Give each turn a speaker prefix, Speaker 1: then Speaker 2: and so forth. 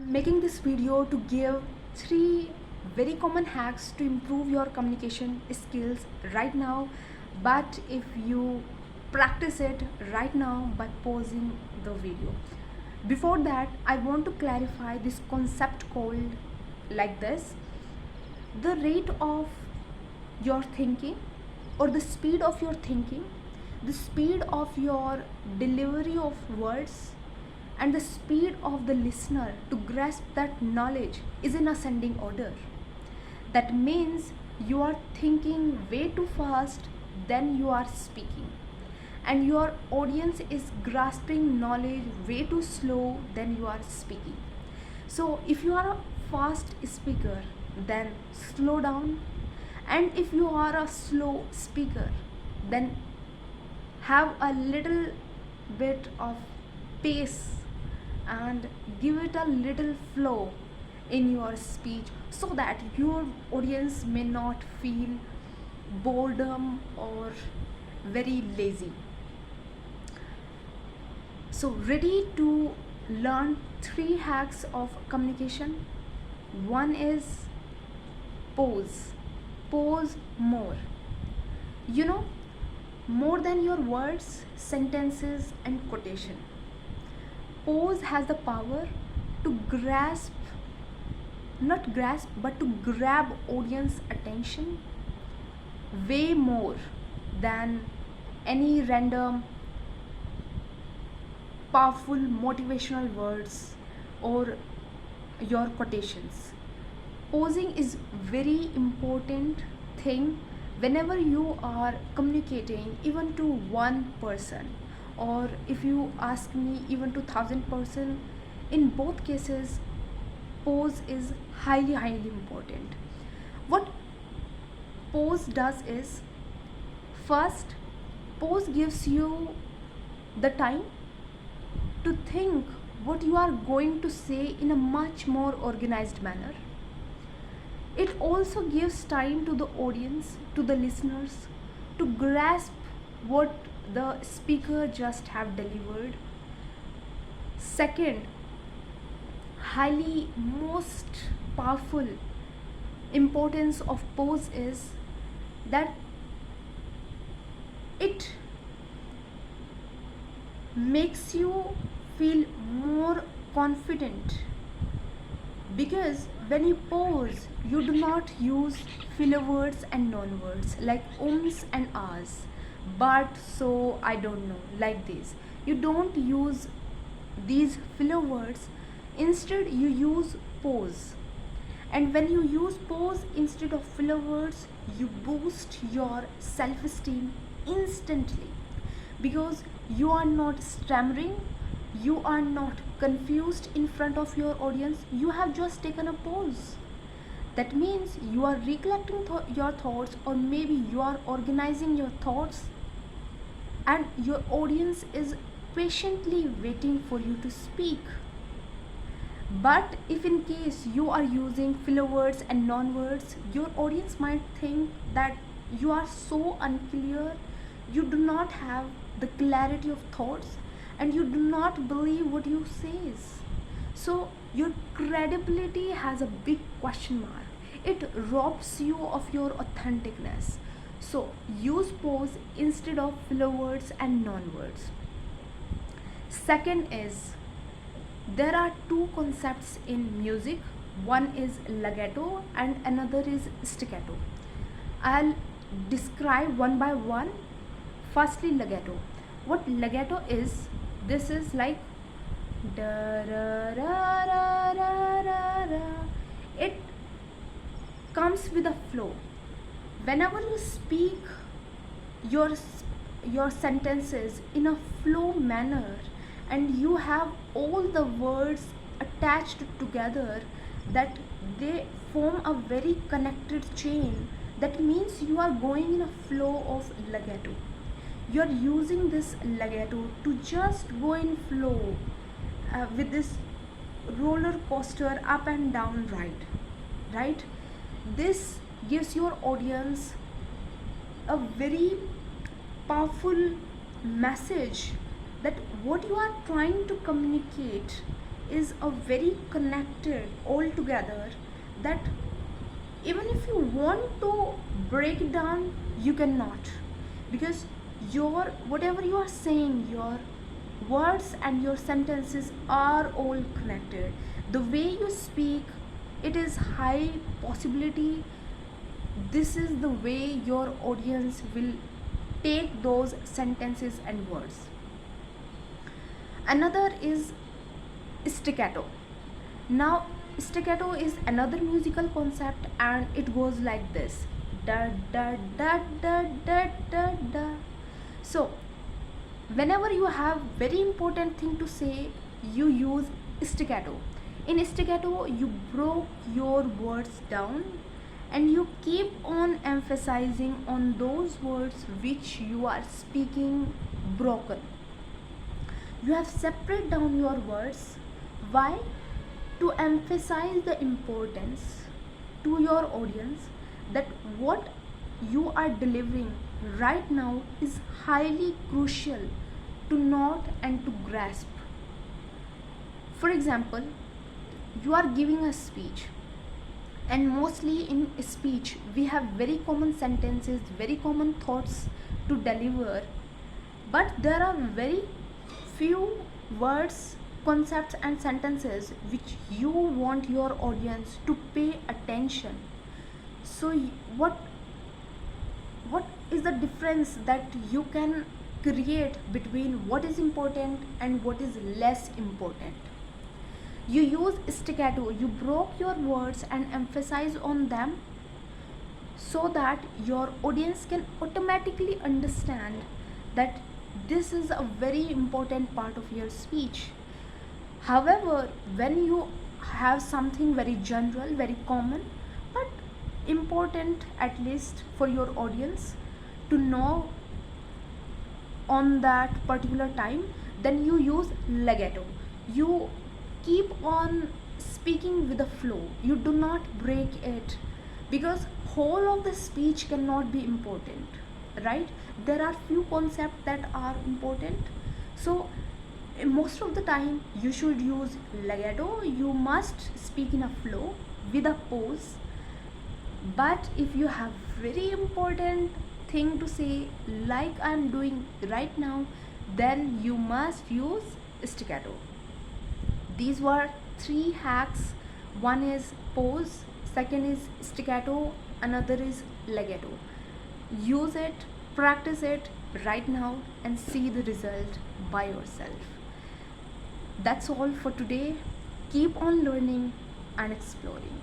Speaker 1: Making this video to give three very common hacks to improve your communication skills right now, but if you practice it right now by pausing the video. Before that, I want to clarify this concept called like this: the rate of your thinking, or the speed of your thinking, the speed of your delivery of words, and the speed of the listener to grasp that knowledge is in ascending order. That means you are thinking way too fast than you are speaking, and your audience is grasping knowledge way too slow than you are speaking. So if you are a fast speaker, then slow down, and if you are a slow speaker, then have a little bit of pace and give it a little flow in your speech, so that your audience may not feel boredom or very lazy. So ready to learn three hacks of communication? One is pause. Pause more. You know, more than your words, sentences, and quotation. Pause has the power to but to grab audience attention way more than any random powerful motivational words or your quotations. Pausing is very important thing whenever you are communicating, even to one person, or if you ask me, even to 1,000 person. In both cases, pause is highly important. What pause does is, first, pause gives you the time to think what you are going to say in a much more organized manner. It also gives time to the audience, to the listeners, to grasp what the speaker just have delivered. Second, highly most powerful importance of pause is that it makes you feel more confident, because when you pause, you do not use filler words and non words like ums and ahs, but, so, I don't know, like this. You don't use these filler words. Instead, you use pause. And when you use pause instead of filler words, you boost your self esteem instantly, because you are not stammering, you are not confused in front of your audience, you have just taken a pause. That means you are recollecting your thoughts, or maybe you are organizing your thoughts, and your audience is patiently waiting for you to speak. But if in case you are using filler words and non words, your audience might think that you are so unclear, you do not have the clarity of thoughts, and you do not believe what you say. So your credibility has a big question mark. It robs you of your authenticness. So use pause instead of filler words and non words. Second is, there are two concepts in music. One is lagato and another is staccato. I'll describe one by one. Firstly, lagato. What lagato is, this is like da ra ra ra ra ra ra. It comes with a flow. Whenever you speak your your sentences in a flow manner, and you have all the words attached together, that they form a very connected chain, that means you are going in a flow of legato. You are using this legato to just go in flow with this roller coaster up and down right. This gives your audience a very powerful message, that what you are trying to communicate is a very connected all together that even if you want to break it down, you cannot, because your whatever you are saying, your words and your sentences are all connected. The way you speak, it is high possibility this is the way your audience will take those sentences and words. Another is staccato. Now, staccato is another musical concept and it goes like this: da da da da da da da. So, whenever you have very important thing to say, you use staccato. In staccato, you broke your words down and you keep on emphasizing on those words which you are speaking broken. You have separate down your words. Why? To emphasize the importance to your audience that what you are delivering right now is highly crucial to note and to grasp. For example, you are giving a speech, and mostly in speech we have very common sentences, very common thoughts to deliver, but there are very few words, concepts and sentences which you want your audience to pay attention. So what is the difference that you can create between what is important and what is less important? You use staccato, you broke your words and emphasize on them so that your audience can automatically understand that this is a very important part of your speech. However, when you have something very general, very common, but important at least for your audience to know on that particular time, then you use legato. You keep on speaking with the flow, you do not break it, because whole of the speech cannot be important, right? There are few concepts that are important, so most of the time you should use legato. You must speak in a flow with a pause, but if you have very important thing to say like I'm doing right now, then you must use staccato. These were three hacks. One is pause, second is staccato, another is legato. Use it, practice it right now and see the result by yourself. That's all for today. Keep on learning and exploring.